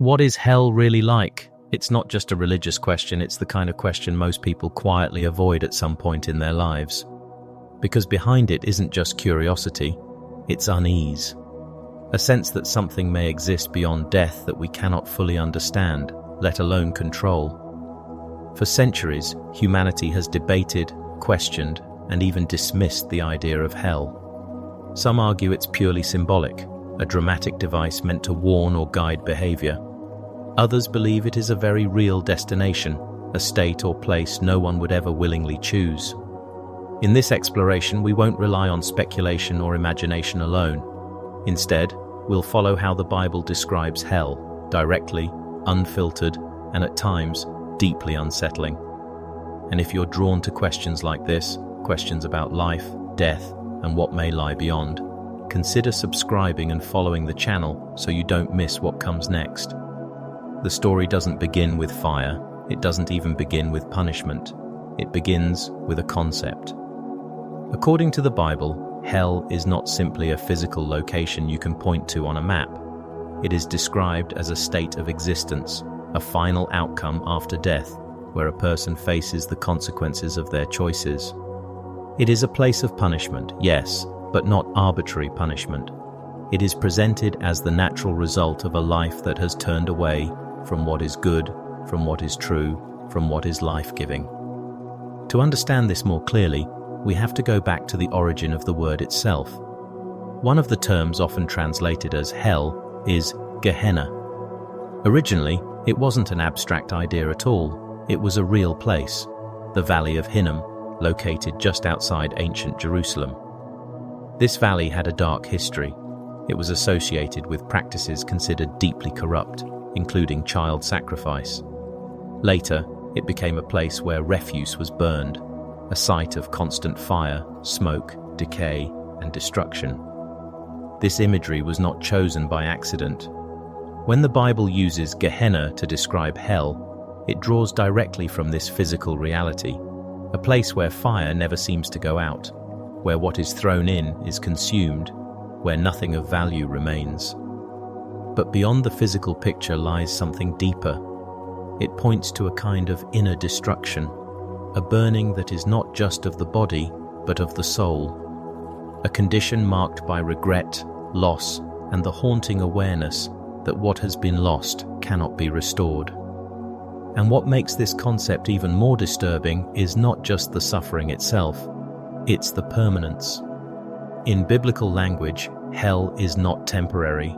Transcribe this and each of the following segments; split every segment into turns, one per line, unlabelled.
What is hell really like? It's not just a religious question, it's the kind of question most people quietly avoid at some point in their lives. Because behind it isn't just curiosity, it's unease. A sense that something may exist beyond death that we cannot fully understand, let alone control. For centuries, humanity has debated, questioned, and even dismissed the idea of hell. Some argue it's purely symbolic, a dramatic device meant to warn or guide behavior. Others believe it is a very real destination, a state or place no one would ever willingly choose. In this exploration, we won't rely on speculation or imagination alone. Instead, we'll follow how the Bible describes hell, directly, unfiltered, and at times, deeply unsettling. And if you're drawn to questions like this, questions about life, death, and what may lie beyond, consider subscribing and following the channel so you don't miss what comes next. The story doesn't begin with fire, it doesn't even begin with punishment. It begins with a concept. According to the Bible, hell is not simply a physical location you can point to on a map. It is described as a state of existence, a final outcome after death, where a person faces the consequences of their choices. It is a place of punishment, yes, but not arbitrary punishment. It is presented as the natural result of a life that has turned away from what is good, from what is true, from what is life-giving. To understand this more clearly, we have to go back to the origin of the word itself. One of the terms often translated as hell is Gehenna. Originally, it wasn't an abstract idea at all. It was a real place, the Valley of Hinnom, located just outside ancient Jerusalem. This valley had a dark history. It was associated with practices considered deeply corrupt, including child sacrifice. Later, it became a place where refuse was burned, a site of constant fire, smoke, decay, and destruction. This imagery was not chosen by accident. When the Bible uses Gehenna to describe hell, it draws directly from this physical reality, a place where fire never seems to go out, where what is thrown in is consumed, where nothing of value remains. But beyond the physical picture lies something deeper. It points to a kind of inner destruction, a burning that is not just of the body, but of the soul. A condition marked by regret, loss, and the haunting awareness that what has been lost cannot be restored. And what makes this concept even more disturbing is not just the suffering itself, it's the permanence. In biblical language, hell is not temporary.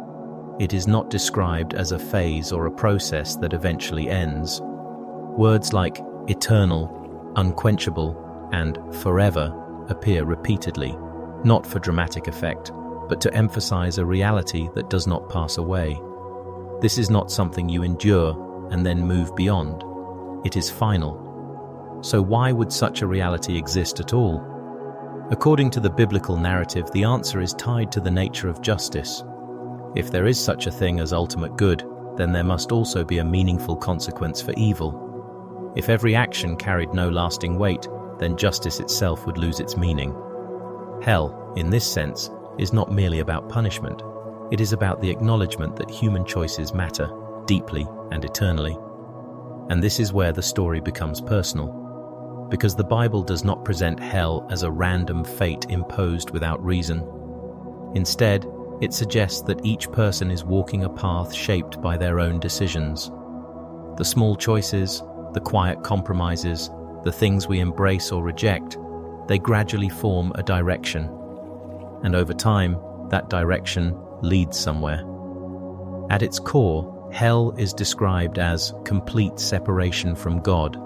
It is not described as a phase or a process that eventually ends. Words like eternal, unquenchable, and forever appear repeatedly, not for dramatic effect, but to emphasize a reality that does not pass away. This is not something you endure and then move beyond. It is final. So why would such a reality exist at all? According to the biblical narrative, the answer is tied to the nature of justice. If there is such a thing as ultimate good, then there must also be a meaningful consequence for evil. If every action carried no lasting weight, then justice itself would lose its meaning. Hell, in this sense, is not merely about punishment. It is about the acknowledgement that human choices matter, deeply and eternally. And this is where the story becomes personal. Because the Bible does not present hell as a random fate imposed without reason. Instead, it suggests that each person is walking a path shaped by their own decisions. The small choices, the quiet compromises, the things we embrace or reject, they gradually form a direction. And over time, that direction leads somewhere. At its core, hell is described as complete separation from God,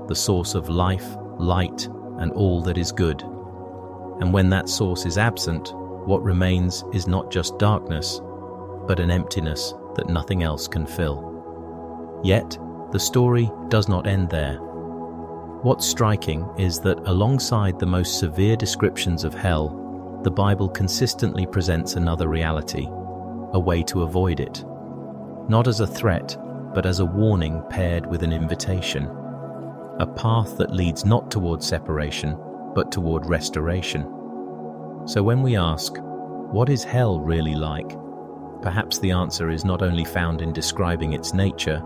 the source of life, light, and all that is good. And when that source is absent, what remains is not just darkness, but an emptiness that nothing else can fill. Yet, the story does not end there. What's striking is that alongside the most severe descriptions of hell, the Bible consistently presents another reality, a way to avoid it. Not as a threat, but as a warning paired with an invitation. A path that leads not toward separation, but toward restoration. So when we ask, what is hell really like? perhaps the answer is not only found in describing its nature,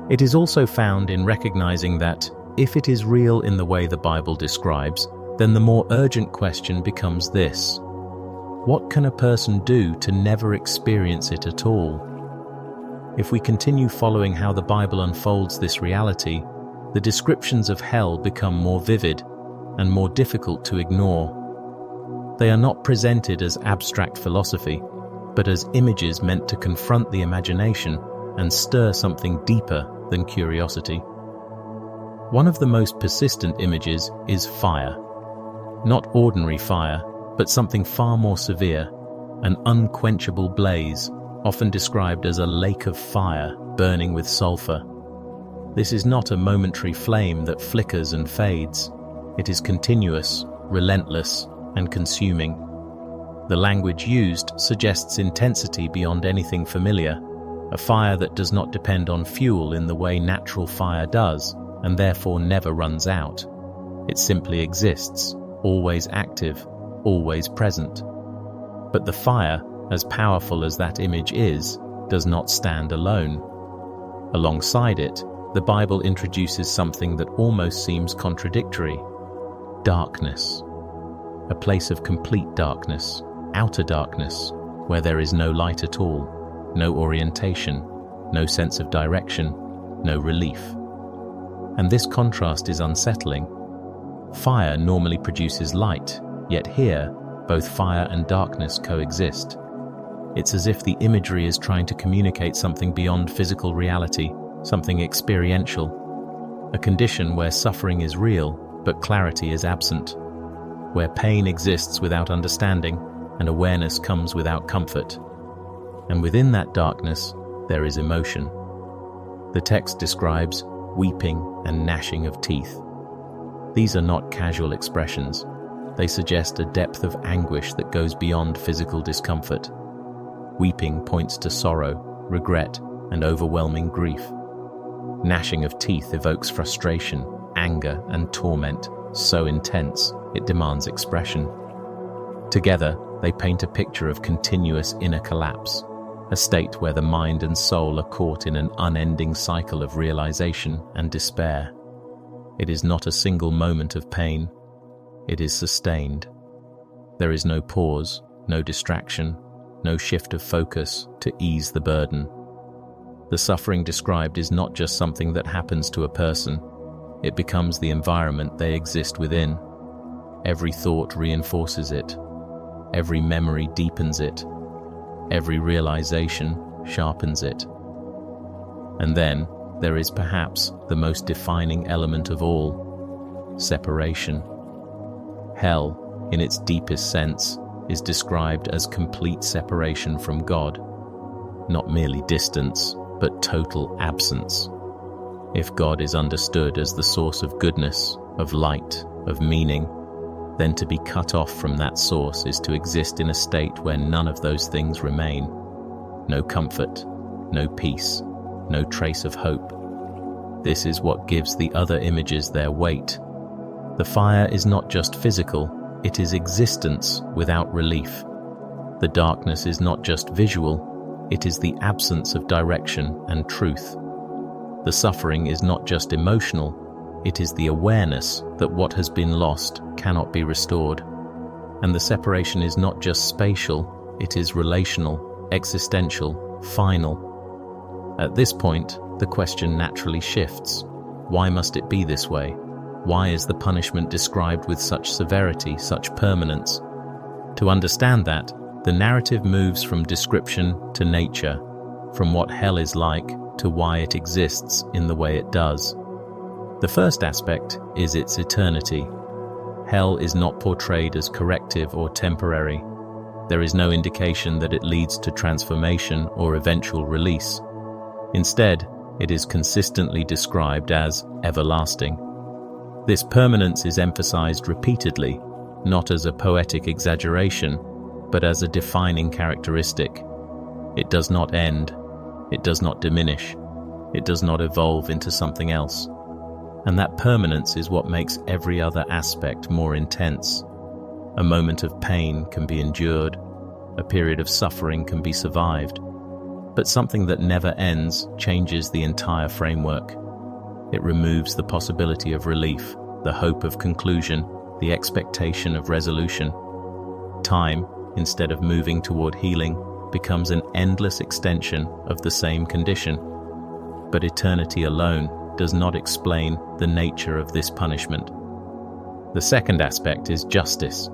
it is also found in recognizing that if it is real in the way the Bible describes, then the more urgent question becomes this: what can a person do to never experience it at all? If we continue following how the Bible unfolds this reality, the descriptions of hell become more vivid and more difficult to ignore. They are not presented as abstract philosophy, but as images meant to confront the imagination and stir something deeper than curiosity. One of the most persistent images is fire. Not ordinary fire, but something far more severe, an unquenchable blaze, often described as a lake of fire burning with sulfur. This is not a momentary flame that flickers and fades. It is continuous, relentless, and consuming. The language used suggests intensity beyond anything familiar, a fire that does not depend on fuel in the way natural fire does, and therefore never runs out. It simply exists, always active, always present. But the fire, as powerful as that image is, does not stand alone. Alongside it, the Bible introduces something that almost seems contradictory: darkness. A place of complete darkness, outer darkness, where there is no light at all, no orientation, no sense of direction, no relief. And this contrast is unsettling. Fire normally produces light, yet here, both fire and darkness coexist. It's as if the imagery is trying to communicate something beyond physical reality, something experiential, a condition where suffering is real, but clarity is absent, where pain exists without understanding and awareness comes without comfort. And within that darkness, there is emotion. The text describes weeping and gnashing of teeth. These are not casual expressions. They suggest a depth of anguish that goes beyond physical discomfort. Weeping points to sorrow, regret, and overwhelming grief. Gnashing of teeth evokes frustration, anger, and torment, so intense it demands expression. Together, they paint a picture of continuous inner collapse, a state where the mind and soul are caught in an unending cycle of realization and despair. It is not a single moment of pain. It is sustained. There is no pause, no distraction, no shift of focus to ease the burden. The suffering described is not just something that happens to a person. It becomes the environment they exist within. Every thought reinforces it. Every memory deepens it. Every realization sharpens it. And then there is perhaps the most defining element of all: separation. Hell, in its deepest sense, is described as complete separation from God. Not merely distance, but total absence. If God is understood as the source of goodness, of light, of meaning, then to be cut off from that source is to exist in a state where none of those things remain. No comfort, no peace, no trace of hope. This is what gives the other images their weight. The fire is not just physical, it is existence without relief. The darkness is not just visual, it is the absence of direction and truth. The suffering is not just emotional, it is the awareness that what has been lost cannot be restored. And the separation is not just spatial, it is relational, existential, final. At this point, the question naturally shifts. Why must it be this way? Why is the punishment described with such severity, such permanence? To understand that, the narrative moves from description to nature, from what hell is like to why it exists in the way it does. The first aspect is its eternity. Hell is not portrayed as corrective or temporary. There is no indication that it leads to transformation or eventual release. Instead, it is consistently described as everlasting. This permanence is emphasized repeatedly, not as a poetic exaggeration, but as a defining characteristic. It does not end, it does not diminish, it does not evolve into something else. And that permanence is what makes every other aspect more intense. A moment of pain can be endured, a period of suffering can be survived. But something that never ends changes the entire framework. It removes the possibility of relief, the hope of conclusion, the expectation of resolution. Time, instead of moving toward healing, becomes an endless extension of the same condition. But eternity alone does not explain the nature of this punishment. The second aspect is justice.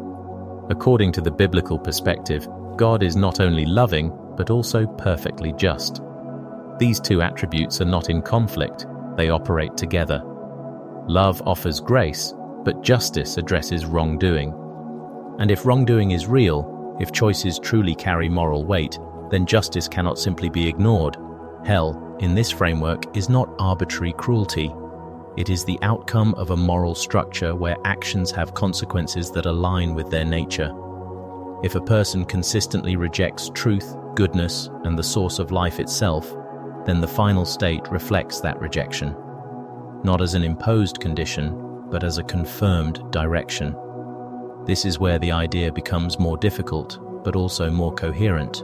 According to the biblical perspective, God is not only loving, but also perfectly just. These two attributes are not in conflict, they operate together. Love offers grace, but justice addresses wrongdoing. And if wrongdoing is real, if choices truly carry moral weight, then justice cannot simply be ignored. Hell, in this framework, is not arbitrary cruelty. It is the outcome of a moral structure where actions have consequences that align with their nature. If a person consistently rejects truth, goodness, and the source of life itself, then the final state reflects that rejection, not as an imposed condition, but as a confirmed direction. This is where the idea becomes more difficult, but also more coherent.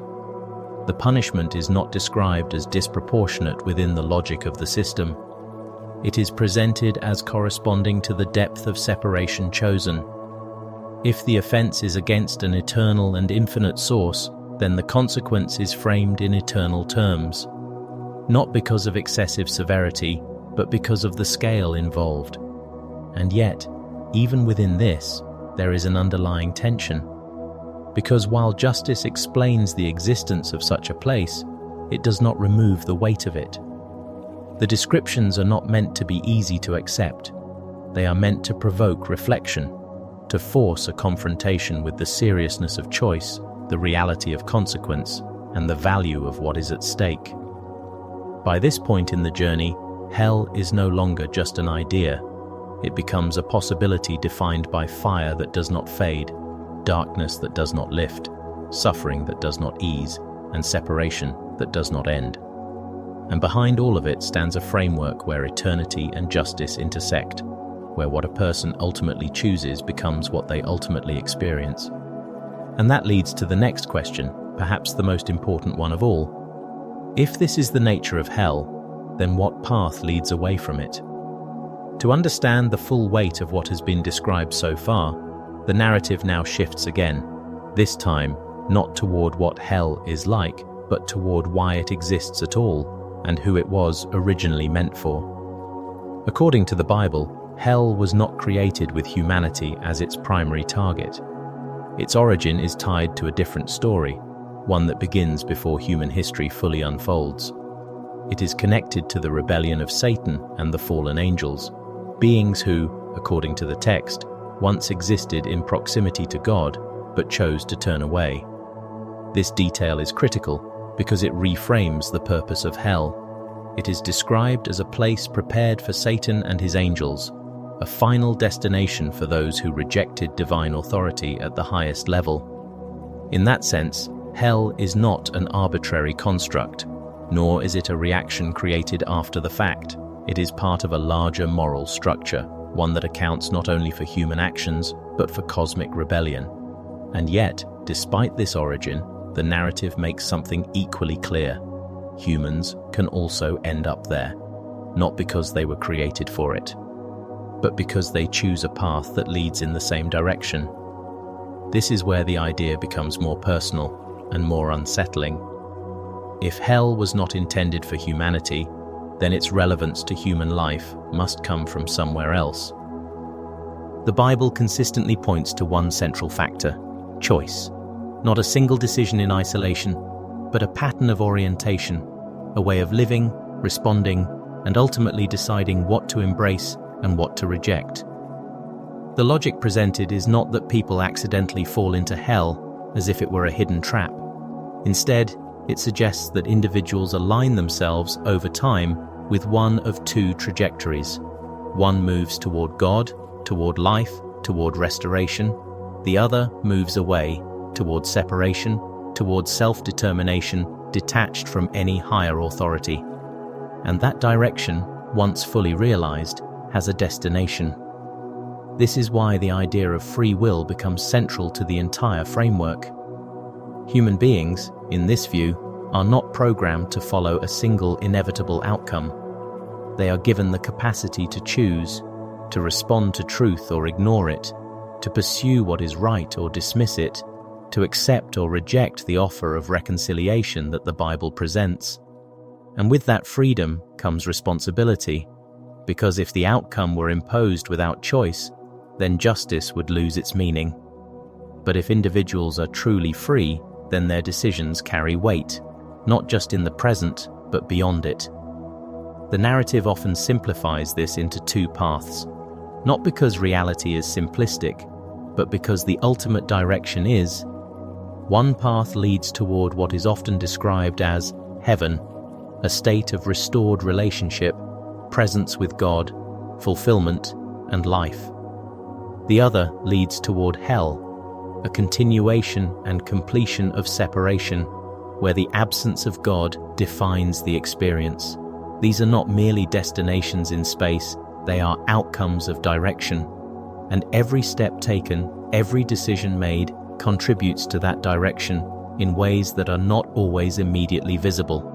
The punishment is not described as disproportionate within the logic of the system. It is presented as corresponding to the depth of separation chosen. If the offense is against an eternal and infinite source, then the consequence is framed in eternal terms, not because of excessive severity, but because of the scale involved. And yet, even within this, there is an underlying tension. Because while justice explains the existence of such a place, it does not remove the weight of it. The descriptions are not meant to be easy to accept. They are meant to provoke reflection, to force a confrontation with the seriousness of choice, the reality of consequence, and the value of what is at stake. By this point in the journey, hell is no longer just an idea. It becomes a possibility defined by fire that does not fade, darkness that does not lift, suffering that does not ease, and separation that does not end. And behind all of it stands a framework where eternity and justice intersect, where what a person ultimately chooses becomes what they ultimately experience. And that leads to the next question, perhaps the most important one of all. If this is the nature of hell, then what path leads away from it? To understand the full weight of what has been described so far, the narrative now shifts again, this time not toward what hell is like, but toward why it exists at all and who it was originally meant for. According to the Bible, hell was not created with humanity as its primary target. Its origin is tied to a different story, one that begins before human history fully unfolds. It is connected to the rebellion of Satan and the fallen angels, beings who, according to the text, once existed in proximity to God, but chose to turn away. This detail is critical because it reframes the purpose of hell. It is described as a place prepared for Satan and his angels, a final destination for those who rejected divine authority at the highest level. In that sense, hell is not an arbitrary construct, nor is it a reaction created after the fact. It is part of a larger moral structure, one that accounts not only for human actions, but for cosmic rebellion. And yet, despite this origin, the narrative makes something equally clear. Humans can also end up there, not because they were created for it, but because they choose a path that leads in the same direction. This is where the idea becomes more personal and more unsettling. If hell was not intended for humanity, then its relevance to human life must come from somewhere else. The Bible consistently points to one central factor: choice. Not a single decision in isolation, but a pattern of orientation, a way of living, responding, and ultimately deciding what to embrace and what to reject. The logic presented is not that people accidentally fall into hell as if it were a hidden trap. Instead, it suggests that individuals align themselves over time with one of two trajectories. One moves toward God, toward life, toward restoration. The other moves away, toward separation, toward self-determination, detached from any higher authority. And that direction, once fully realized, has a destination. This is why the idea of free will becomes central to the entire framework. Human beings, in this view, are not programmed to follow a single inevitable outcome. They are given the capacity to choose, to respond to truth or ignore it, to pursue what is right or dismiss it, to accept or reject the offer of reconciliation that the Bible presents. And with that freedom comes responsibility, because if the outcome were imposed without choice, then justice would lose its meaning. But if individuals are truly free, then their decisions carry weight, not just in the present, but beyond it. The narrative often simplifies this into two paths, not because reality is simplistic, but because the ultimate direction is. One path leads toward what is often described as heaven, a state of restored relationship, presence with God, fulfillment, and life. The other leads toward hell, a continuation and completion of separation, where the absence of God defines the experience. These are not merely destinations in space, they are outcomes of direction. And every step taken, every decision made, contributes to that direction in ways that are not always immediately visible.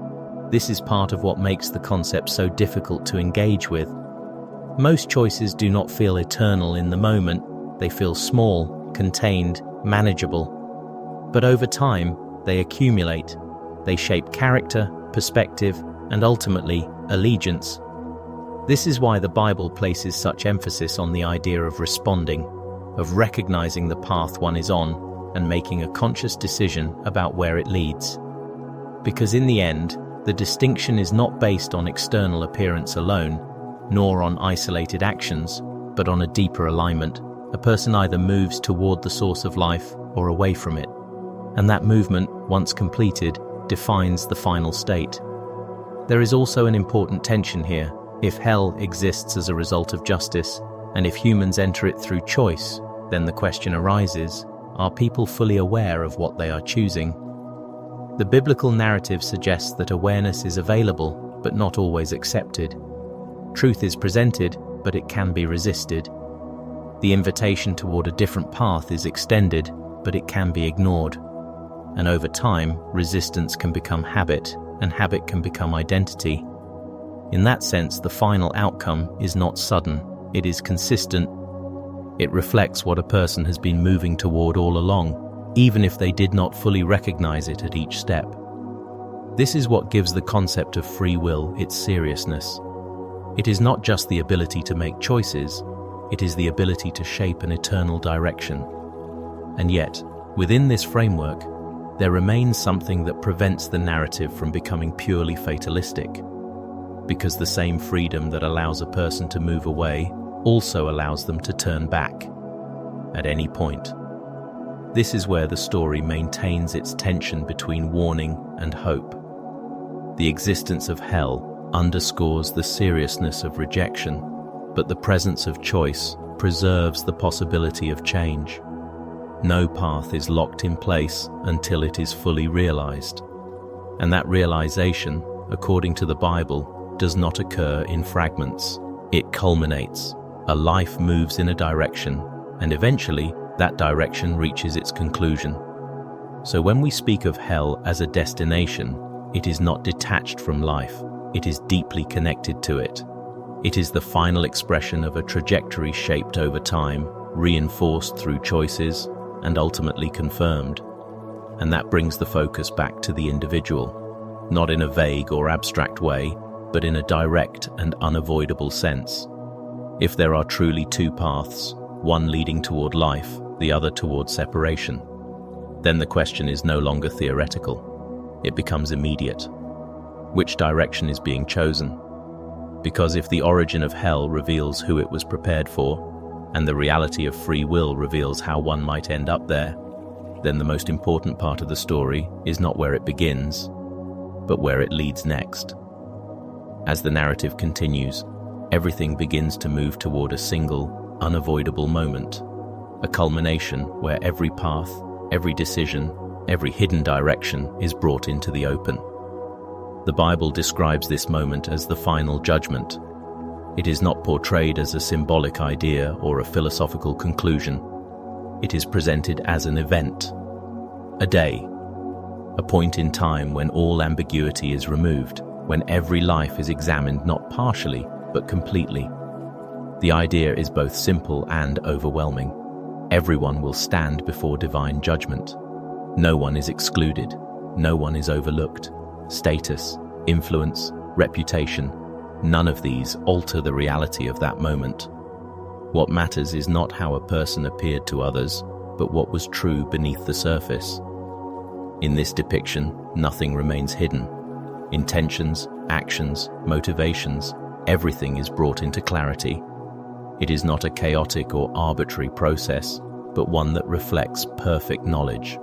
This is part of what makes the concept so difficult to engage with. Most choices do not feel eternal in the moment. They feel small, contained, manageable. But over time, they accumulate. They shape character, perspective, and ultimately, allegiance. This is why the Bible places such emphasis on the idea of responding, of recognizing the path one is on, and making a conscious decision about where it leads. Because in the end, the distinction is not based on external appearance alone, nor on isolated actions, but on a deeper alignment. A person either moves toward the source of life or away from it. And that movement, once completed, defines the final state. There is also an important tension here. If hell exists as a result of justice, and if humans enter it through choice, then the question arises, are people fully aware of what they are choosing? The biblical narrative suggests that awareness is available, but not always accepted. Truth is presented, but it can be resisted. The invitation toward a different path is extended, but it can be ignored. And over time, resistance can become habit, and habit can become identity. In that sense, the final outcome is not sudden, it is consistent. It reflects what a person has been moving toward all along, even if they did not fully recognize it at each step. This is what gives the concept of free will its seriousness. It is not just the ability to make choices, it is the ability to shape an eternal direction. And yet, within this framework, there remains something that prevents the narrative from becoming purely fatalistic. Because the same freedom that allows a person to move away also allows them to turn back at any point. This is where the story maintains its tension between warning and hope. The existence of hell underscores the seriousness of rejection, but the presence of choice preserves the possibility of change. No path is locked in place until it is fully realized. And that realization, according to the Bible, does not occur in fragments. It culminates. A life moves in a direction, and eventually that direction reaches its conclusion. So when we speak of hell as a destination, it is not detached from life. It is deeply connected to it. It is the final expression of a trajectory shaped over time, reinforced through choices, and ultimately confirmed. And that brings the focus back to the individual, not in a vague or abstract way, but in a direct and unavoidable sense. If there are truly two paths, one leading toward life, the other toward separation, then the question is no longer theoretical. It becomes immediate. Which direction is being chosen? Because if the origin of hell reveals who it was prepared for, and the reality of free will reveals how one might end up there, then the most important part of the story is not where it begins, but where it leads next. As the narrative continues, everything begins to move toward a single, unavoidable moment, a culmination where every path, every decision, every hidden direction is brought into the open. The Bible describes this moment as the final judgment. It is not portrayed as a symbolic idea or a philosophical conclusion. It is presented as an event, a day, a point in time when all ambiguity is removed, when every life is examined not partially, but completely. The idea is both simple and overwhelming. Everyone will stand before divine judgment. No one is excluded. No one is overlooked. Status, influence, reputation, none of these alter the reality of that moment. What matters is not how a person appeared to others, but what was true beneath the surface. In this depiction, nothing remains hidden. Intentions, actions, motivations, everything is brought into clarity. It is not a chaotic or arbitrary process, but one that reflects perfect knowledge.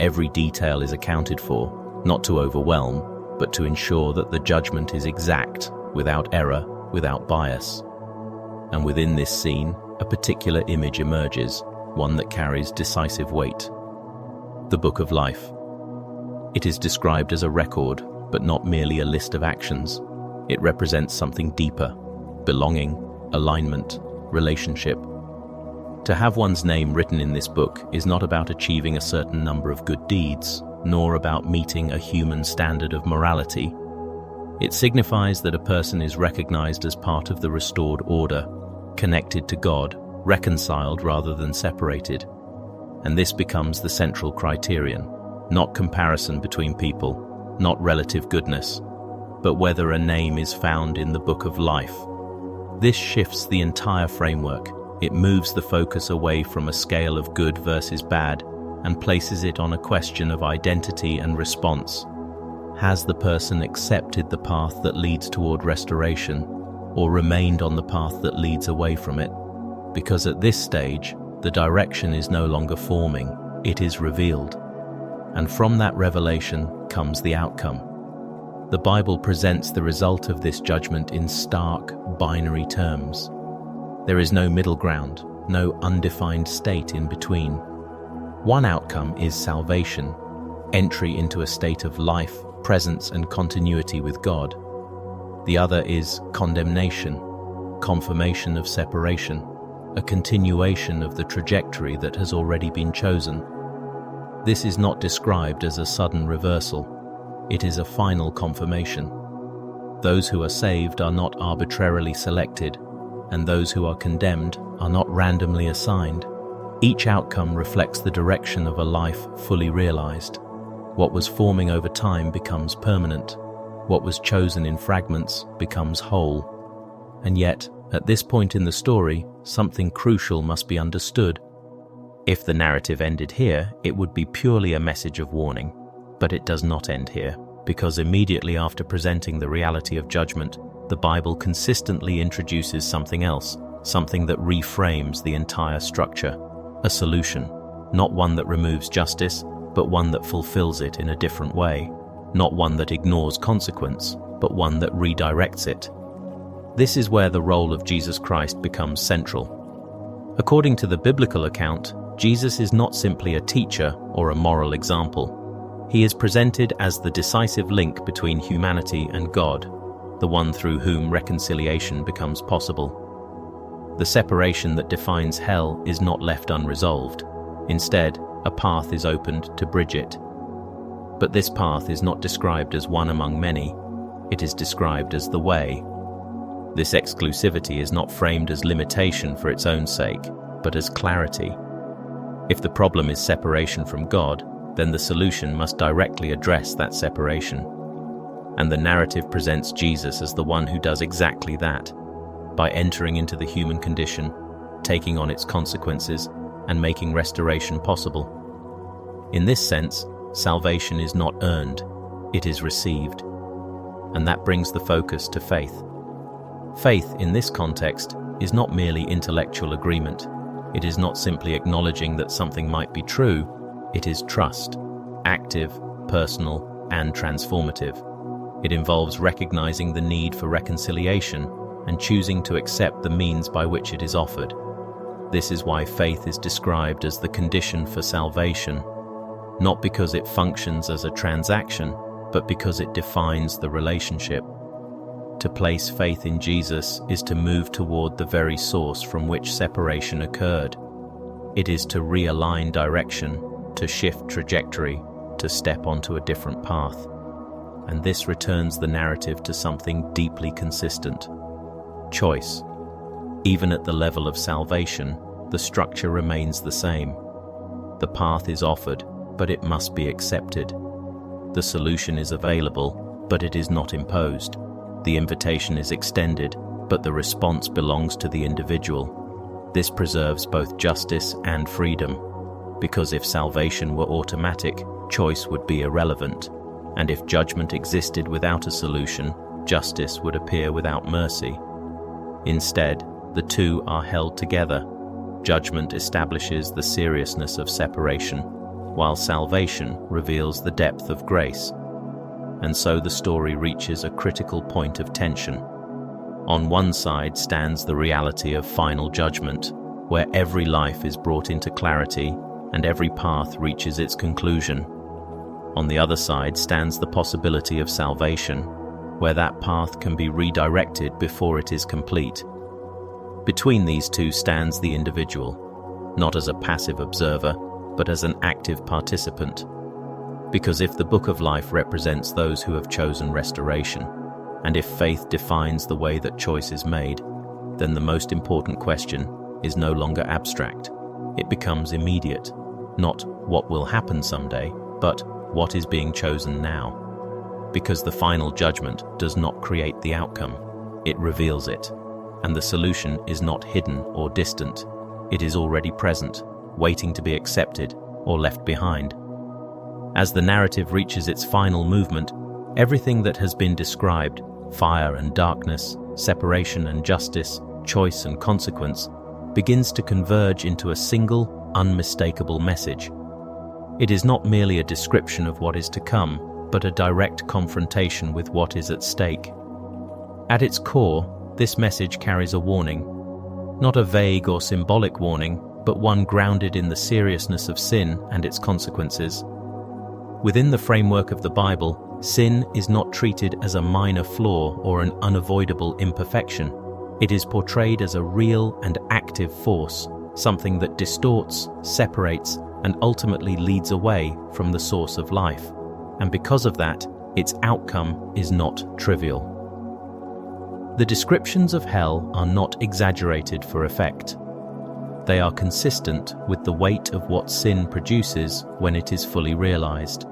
Every detail is accounted for, not to overwhelm, but to ensure that the judgment is exact, without error, without bias. And within this scene, a particular image emerges, one that carries decisive weight. The Book of Life. It is described as a record, but not merely a list of actions. It represents something deeper: belonging, alignment, relationship. To have one's name written in this book is not about achieving a certain number of good deeds, nor about meeting a human standard of morality. It signifies that a person is recognized as part of the restored order, connected to God, reconciled rather than separated. And this becomes the central criterion, not comparison between people, not relative goodness, but whether a name is found in the Book of Life. This shifts the entire framework. It moves the focus away from a scale of good versus bad and places it on a question of identity and response. Has the person accepted the path that leads toward restoration, or remained on the path that leads away from it? Because at this stage, the direction is no longer forming, it is revealed. And from that revelation comes the outcome. The Bible presents the result of this judgment in stark, binary terms. There is no middle ground, no undefined state in between. One outcome is salvation, entry into a state of life, presence, and continuity with God. The other is condemnation, confirmation of separation, a continuation of the trajectory that has already been chosen. This is not described as a sudden reversal. It is a final confirmation. Those who are saved are not arbitrarily selected, and those who are condemned are not randomly assigned. Each outcome reflects the direction of a life fully realized. What was forming over time becomes permanent. What was chosen in fragments becomes whole. And yet, at this point in the story, something crucial must be understood. If the narrative ended here, it would be purely a message of warning. But it does not end here, because immediately after presenting the reality of judgment, the Bible consistently introduces something else, something that reframes the entire structure. A solution, not one that removes justice, but one that fulfills it in a different way. Not one that ignores consequence, but one that redirects it. This is where the role of Jesus Christ becomes central. According to the biblical account, Jesus is not simply a teacher or a moral example. He is presented as the decisive link between humanity and God, the one through whom reconciliation becomes possible. The separation that defines hell is not left unresolved. Instead, a path is opened to bridge it. But this path is not described as one among many. It is described as the way. This exclusivity is not framed as limitation for its own sake, but as clarity. If the problem is separation from God, then the solution must directly address that separation. And the narrative presents Jesus as the one who does exactly that, by entering into the human condition, taking on its consequences, and making restoration possible. In this sense, salvation is not earned, it is received. And that brings the focus to faith. Faith, in this context, is not merely intellectual agreement. It is not simply acknowledging that something might be true. It is trust, active, personal, and transformative. It involves recognizing the need for reconciliation and choosing to accept the means by which it is offered. This is why faith is described as the condition for salvation, not because it functions as a transaction, but because it defines the relationship. To place faith in Jesus is to move toward the very source from which separation occurred. It is to realign direction, to shift trajectory, to step onto a different path. And this returns the narrative to something deeply consistent: choice. Even at the level of salvation, the structure remains the same. The path is offered, but it must be accepted. The solution is available, but it is not imposed. The invitation is extended, but the response belongs to the individual. This preserves both justice and freedom, because if salvation were automatic, choice would be irrelevant, and if judgment existed without a solution, justice would appear without mercy. Instead, the two are held together. Judgment establishes the seriousness of separation, while salvation reveals the depth of grace. And so the story reaches a critical point of tension. On one side stands the reality of final judgment, where every life is brought into clarity and every path reaches its conclusion. On the other side stands the possibility of salvation, where that path can be redirected before it is complete. Between these two stands the individual, not as a passive observer, but as an active participant. Because if the book of life represents those who have chosen restoration, and if faith defines the way that choice is made, then the most important question is no longer abstract. It becomes immediate. Not what will happen someday, but what is being chosen now. Because the final judgment does not create the outcome, it reveals it. And the solution is not hidden or distant. It is already present, waiting to be accepted or left behind. As the narrative reaches its final movement, everything that has been described, fire and darkness, separation and justice, choice and consequence, begins to converge into a single, unmistakable message. It is not merely a description of what is to come, but a direct confrontation with what is at stake. At its core, this message carries a warning, not a vague or symbolic warning, but one grounded in the seriousness of sin and its consequences. Within the framework of the Bible, sin is not treated as a minor flaw or an unavoidable imperfection. It is portrayed as a real and active force, something that distorts, separates, and ultimately leads away from the source of life. And because of that, its outcome is not trivial. The descriptions of hell are not exaggerated for effect. They are consistent with the weight of what sin produces when it is fully realized.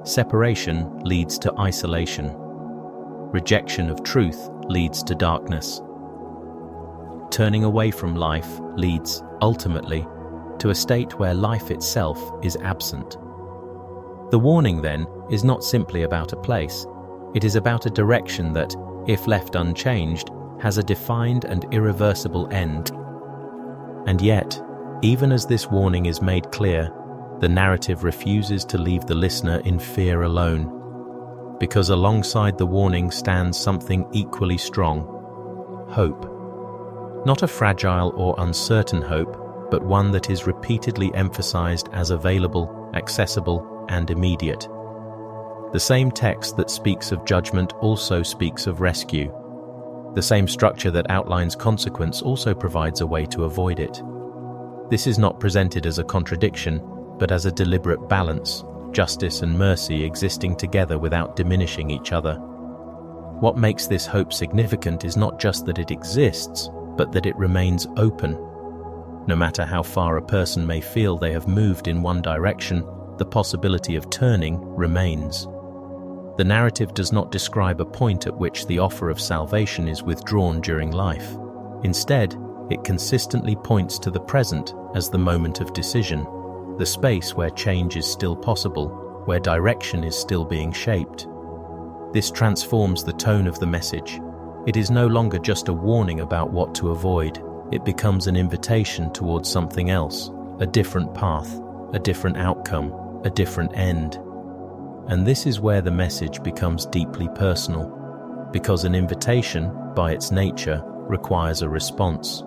Separation leads to isolation. Rejection of truth leads to darkness. Turning away from life leads, ultimately, to a state where life itself is absent. The warning, then, is not simply about a place. It is about a direction that, if left unchanged, has a defined and irreversible end. And yet, even as this warning is made clear, the narrative refuses to leave the listener in fear alone, because alongside the warning stands something equally strong: hope. Not a fragile or uncertain hope, but one that is repeatedly emphasized as available, accessible, and immediate. The same text that speaks of judgment also speaks of rescue. The same structure that outlines consequence also provides a way to avoid it. This is not presented as a contradiction, but as a deliberate balance, justice and mercy existing together without diminishing each other. What makes this hope significant is not just that it exists, but that it remains open. No matter how far a person may feel they have moved in one direction, the possibility of turning remains. The narrative does not describe a point at which the offer of salvation is withdrawn during life. Instead, it consistently points to the present as the moment of decision, the space where change is still possible, where direction is still being shaped. This transforms the tone of the message. It is no longer just a warning about what to avoid. It becomes an invitation towards something else, a different path, a different outcome, a different end. And this is where the message becomes deeply personal, because an invitation, by its nature, requires a response.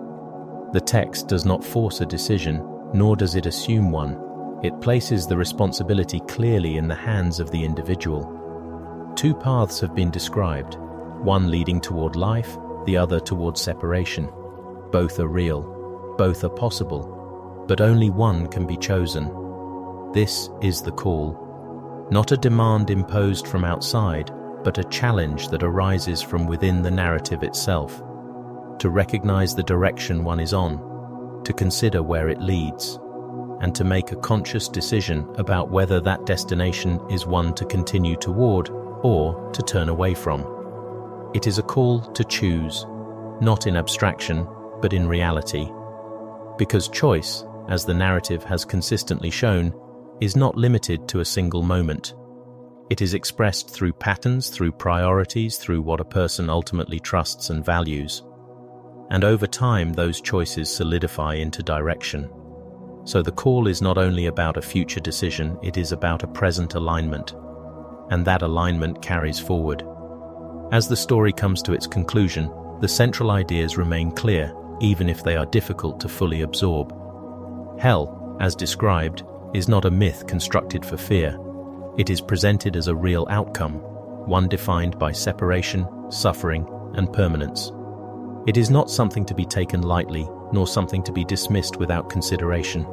The text does not force a decision, nor does it assume one. It places the responsibility clearly in the hands of the individual. Two paths have been described, one leading toward life, the other toward separation. Both are real, both are possible, but only one can be chosen. This is the call, Not a demand imposed from outside, but a challenge that arises from within the narrative itself. To recognize the direction one is on, to consider where it leads, and to make a conscious decision about whether that destination is one to continue toward or to turn away from. It is a call to choose, not in abstraction, but in reality. Because choice, as the narrative has consistently shown, is not limited to a single moment. It is expressed through patterns, through priorities, through what a person ultimately trusts and values. And over time, those choices solidify into direction. So the call is not only about a future decision, it is about a present alignment. And that alignment carries forward. As the story comes to its conclusion, the central ideas remain clear, even if they are difficult to fully absorb. Hell, as described, is not a myth constructed for fear. It is presented as a real outcome, one defined by separation, suffering, and permanence. It is not something to be taken lightly, nor something to be dismissed without consideration.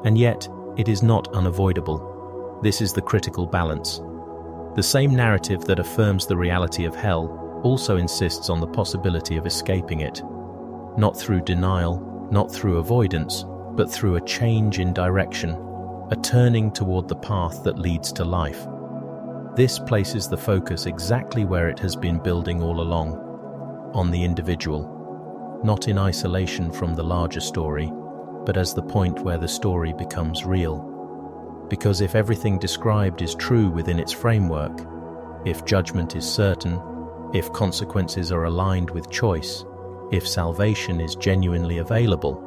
And yet, it is not unavoidable. This is the critical balance. The same narrative that affirms the reality of hell also insists on the possibility of escaping it. Not through denial, not through avoidance, but through a change in direction, a turning toward the path that leads to life. This places the focus exactly where it has been building all along, on the individual, not in isolation from the larger story, but as the point where the story becomes real. Because if everything described is true within its framework, if judgment is certain, if consequences are aligned with choice, if salvation is genuinely available,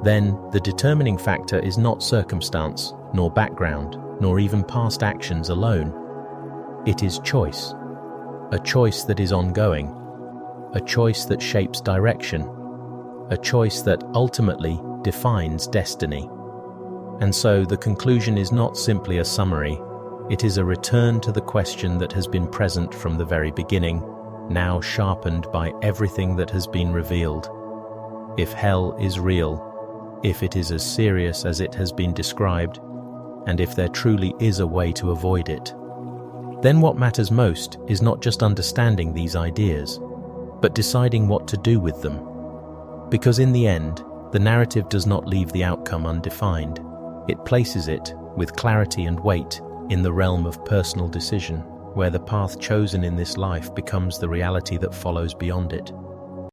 then the determining factor is not circumstance, nor background, nor even past actions alone. It is choice, a choice that is ongoing, a choice that shapes direction, a choice that ultimately defines destiny. And so the conclusion is not simply a summary, it is a return to the question that has been present from the very beginning, now sharpened by everything that has been revealed. If hell is real, if it is as serious as it has been described, and if there truly is a way to avoid it, then what matters most is not just understanding these ideas, but deciding what to do with them. Because in the end, the narrative does not leave the outcome undefined. It places it, with clarity and weight, in the realm of personal decision, where the path chosen in this life becomes the reality that follows beyond it.